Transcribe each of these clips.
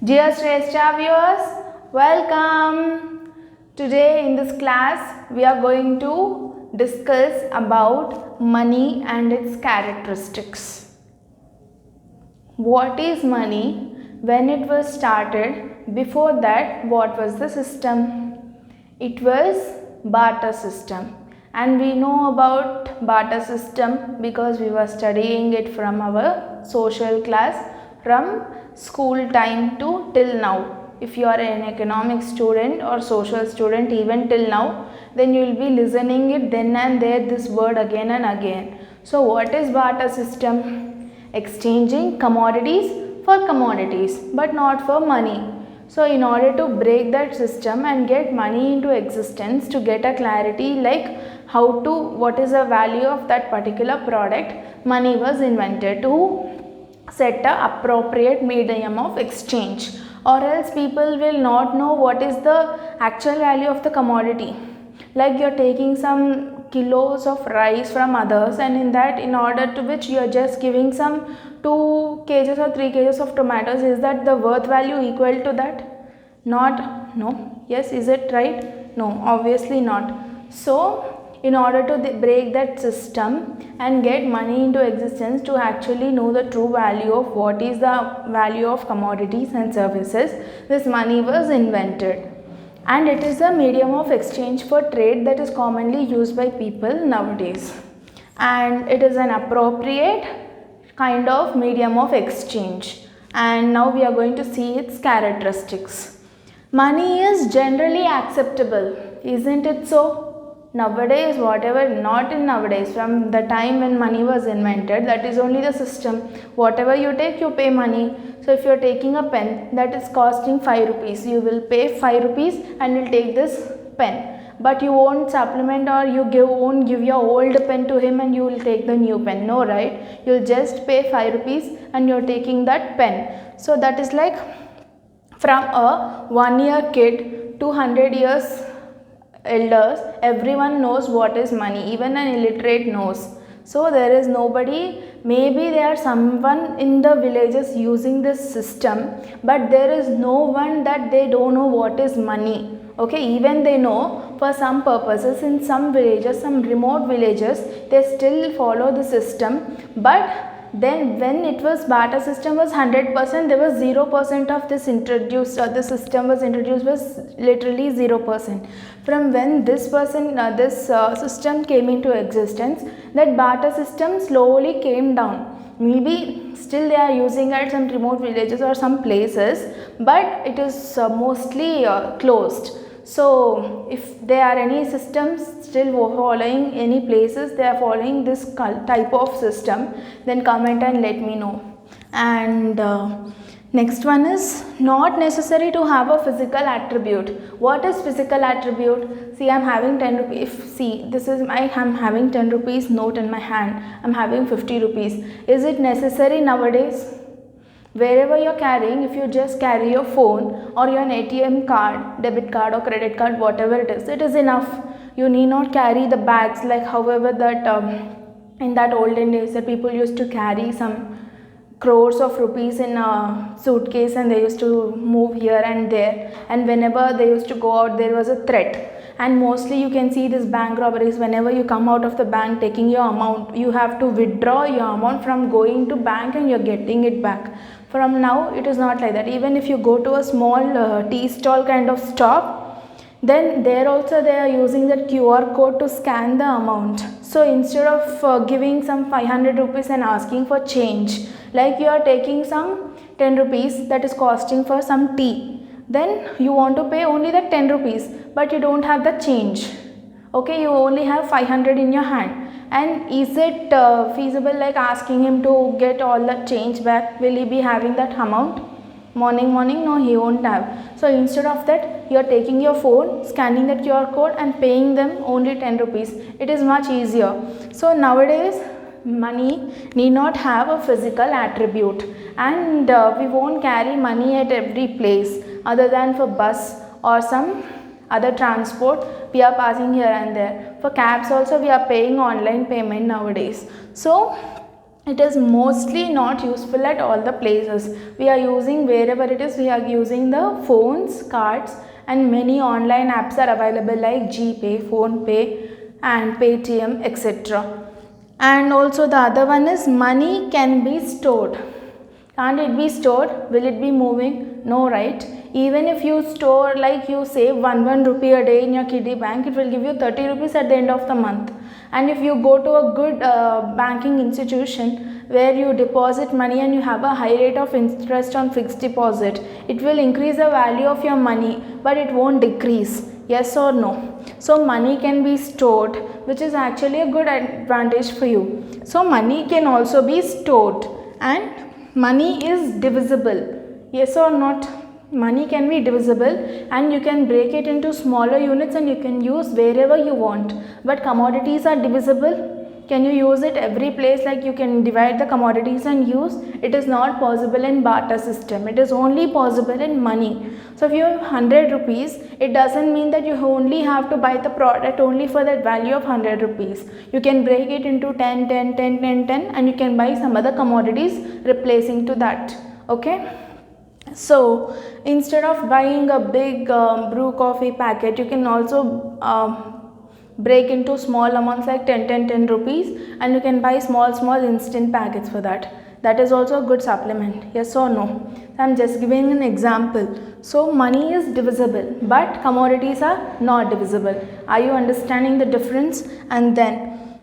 Dear Shrestha viewers, welcome. Today in this class we are going to discuss about money and its characteristics. What is money? When it was started? Before that, what was the system? It was barter system, and we know about barter system because we were studying it from our social class from school time to till now. If you are an economic student or social student even till now, then you will be listening it then and there this word again and again. So what is barter system? Exchanging commodities for commodities but not for money. So in order to break that system and get money into existence, to get a clarity like what is the value of that particular product, money was invented to set a appropriate medium of exchange, or else people will not know what is the actual value of the commodity. Like you're taking some kilos of rice from others, and in order to which you are just giving some 2 kgs or 3 kgs of tomatoes. Is that the worth value equal to that? Not. No. Yes. Is it right? No, obviously not. So in order to break that system and get money into existence, to actually know the true value of what is the value of commodities and services, this money was invented, and it is a medium of exchange for trade that is commonly used by people nowadays, and it is an appropriate kind of medium of exchange. And now we are going to see its characteristics. Money is generally acceptable, isn't it so? Nowadays, not in nowadays, from the time when money was invented, that is only the system. Whatever you take, you pay money. So if you are taking a pen that is costing 5 rupees, you will pay 5 rupees and will take this pen. But you won't supplement, or won't give your old pen to him and you will take the new pen. No, right? You'll just pay 5 rupees and you're taking that pen. So that is like from a 1-year kid to 100 years elders, everyone knows what is money. Even an illiterate knows. So there is nobody, maybe there are someone in the villages using this system, but there is no one that they don't know what is money. Okay, even they know for some purposes. In some villages, some remote villages, they still follow the system, but then when it was barter system was 100%, there was 0% of this introduced, or the system was introduced was literally 0%. From when this system came into existence, that barter system slowly came down. Maybe still they are using at some remote villages or some places, but it is mostly closed. So if there are any systems still following, any places they are following this type of system, then comment and let me know. And next one is not necessary to have a physical attribute. What is physical attribute? See, I am having 10 rupees. I am having 10 rupees note in my hand. I am having 50 rupees. Is it necessary nowadays? Wherever you are carrying, if you just carry your phone or your ATM card, debit card or credit card, whatever it is enough. You need not carry the bags like however that in that olden days that people used to carry some crores of rupees in a suitcase, and they used to move here and there, and whenever they used to go out there was a threat. And mostly you can see this bank robberies. Whenever you come out of the bank taking your amount, you have to withdraw your amount from going to bank and you're getting it back. From now it is not like that. Even if you go to a small tea stall kind of stop, then there also they are using that QR code to scan the amount. So instead of giving some 500 rupees and asking for change, like you are taking some 10 rupees that is costing for some tea, then you want to pay only that 10 rupees, but you don't have the change. Okay, you only have 500 in your hand. And is it feasible like asking him to get all that change back? Will he be having that amount? Morning, no, he won't have. So instead of that, you are taking your phone, scanning that QR code and paying them only 10 rupees. It is much easier. So nowadays, money need not have a physical attribute, and we won't carry money at every place other than for bus or some other transport. We are passing here and there. For cabs also we are paying online payment nowadays. So it is mostly not useful at all the places. We are using wherever it is, we are using the phones, cards, and many online apps are available like GPay, PhonePe and Paytm, etc. And also the other one is money can be stored. Can't it be stored? Will it be moving? No, right? Even if you store, like you save 1 rupee a day in your kiddie bank, it will give you 30 rupees at the end of the month. And if you go to a good banking institution where you deposit money and you have a high rate of interest on fixed deposit, it will increase the value of your money, but it won't decrease. Yes or no? So money can be stored, which is actually a good advantage for you. So money can also be stored, and money is divisible. Yes or not? Money can be divisible and you can break it into smaller units and you can use wherever you want. But commodities are divisible. Can you use it every place, like you can divide the commodities and use? It is not possible in barter system. It is only possible in money. So if you have 100 rupees, it doesn't mean that you only have to buy the product only for that value of 100 rupees. You can break it into 10, 10, 10, 10, 10 and you can buy some other commodities replacing to that. Okay. So instead of buying a big brew coffee packet, you can also break into small amounts like 10, 10, 10 rupees, and you can buy small instant packets for that. That is also a good supplement. Yes or no? I am just giving an example. So money is divisible, but commodities are not divisible. Are you understanding the difference? And then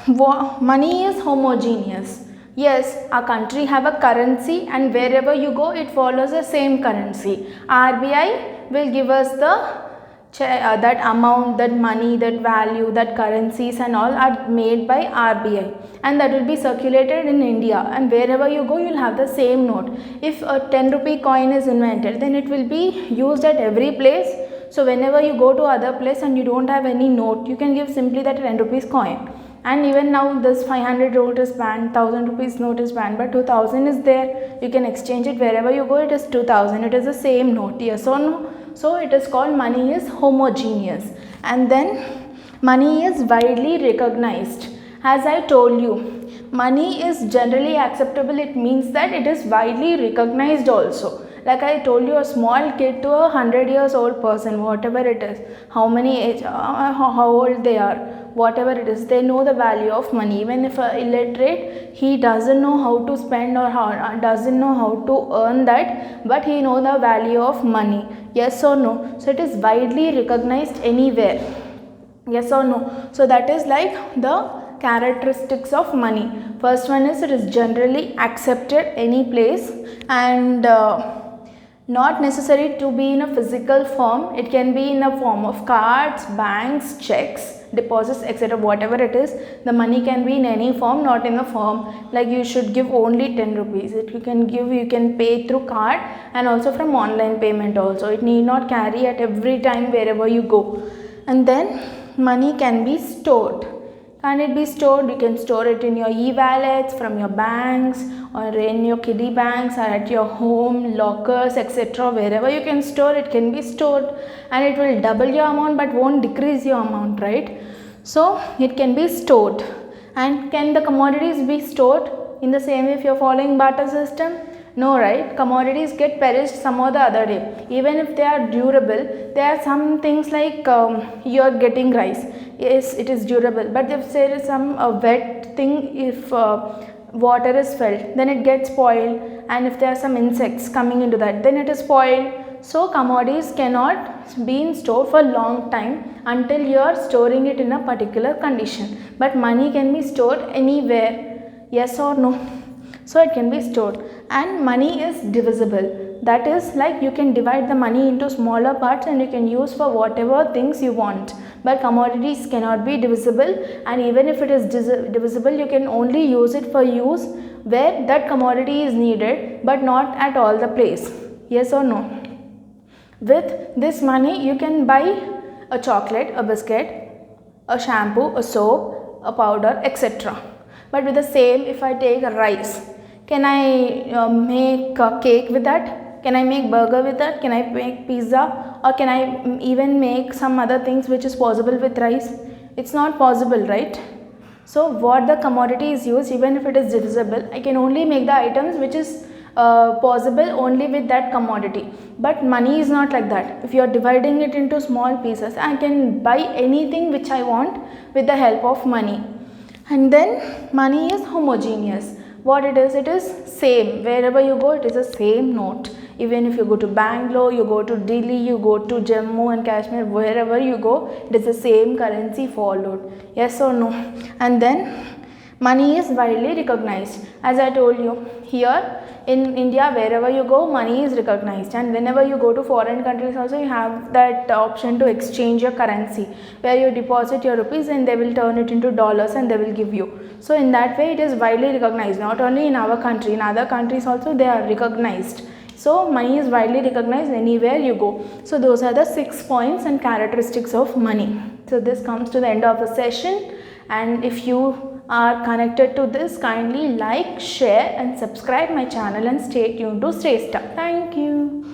money is homogeneous. Yes, our country have a currency and wherever you go it follows the same currency. RBI will give us the that amount, that money, that value, that currencies and all are made by RBI, and that will be circulated in India, and wherever you go you will have the same note. If a 10 rupee coin is invented, then it will be used at every place. So whenever you go to other place and you don't have any note, you can give simply that 10 rupees coin. And even now this 500 note is banned, 1000 rupees note is banned, but 2000 is there. You can exchange it wherever you go. It is 2000. It is the same note. Yes or no? So it is called money is homogeneous. And then money is widely recognized. As I told you, money is generally acceptable. It means that it is widely recognized also. Like I told you, a small kid to a 100 years old person, whatever it is, how many age, how old they are, whatever it is, they know the value of money. Even if illiterate, he doesn't know how to spend or doesn't know how to earn that, but he knows the value of money. Yes or no? So it is widely recognized anywhere. Yes or no? So that is like the characteristics of money. First one is it is generally accepted any place, and not necessary to be in a physical form. It can be in a form of cards, banks, checks, deposits, etc. Whatever it is, the money can be in any form, not in a form like you should give only 10 rupees. You can pay through card and also from online payment also. It need not carry at every time wherever you go. And then money can be stored. Can it be stored? You can store it in your e-wallets, from your banks, or in your kiddie banks, or at your home, lockers, etc. Wherever you can store, it can be stored, and it will double your amount but won't decrease your amount, right? So it can be stored. And can the commodities be stored in the same way if you are following barter system? No, right? Commodities get perished some or the other day. Even if they are durable, there are some things like you are getting rice. Yes, it is durable, but if there is some wet thing, if water is felt, then it gets spoiled, and if there are some insects coming into that, then it is spoiled. So commodities cannot be in store for a long time until you are storing it in a particular condition. But money can be stored anywhere. Yes or no? So it can be stored. And money is divisible. That is like you can divide the money into smaller parts and you can use for whatever things you want. But commodities cannot be divisible, and even if it is divisible, you can only use it for use where that commodity is needed, but not at all the place. Yes or no? With this money, you can buy a chocolate, a biscuit, a shampoo, a soap, a powder, etc. But with the same, if I take a rice, can I make a cake with that? Can I make burger with that? Can I make pizza? Or can I even make some other things which is possible with rice? It's not possible, right? So what the commodity is used, even if it is divisible, I can only make the items which is possible only with that commodity. But money is not like that. If you are dividing it into small pieces, I can buy anything which I want with the help of money. And then money is homogeneous. What it is same. Wherever you go, it is the same note. Even if you go to Bangalore, you go to Delhi, you go to Jammu and Kashmir, wherever you go, it is the same currency followed. Yes or no? And then money is widely recognized. As I told you, here in India, wherever you go, money is recognized, and whenever you go to foreign countries also, you have that option to exchange your currency, where you deposit your rupees and they will turn it into dollars and they will give you. So in that way, it is widely recognized, not only in our country, in other countries also they are recognized. So money is widely recognized anywhere you go. So those are the 6 points and characteristics of money. So this comes to the end of the session, and if you are connected to this, kindly like, share and subscribe my channel and stay tuned to Stay Stuck. Thank you.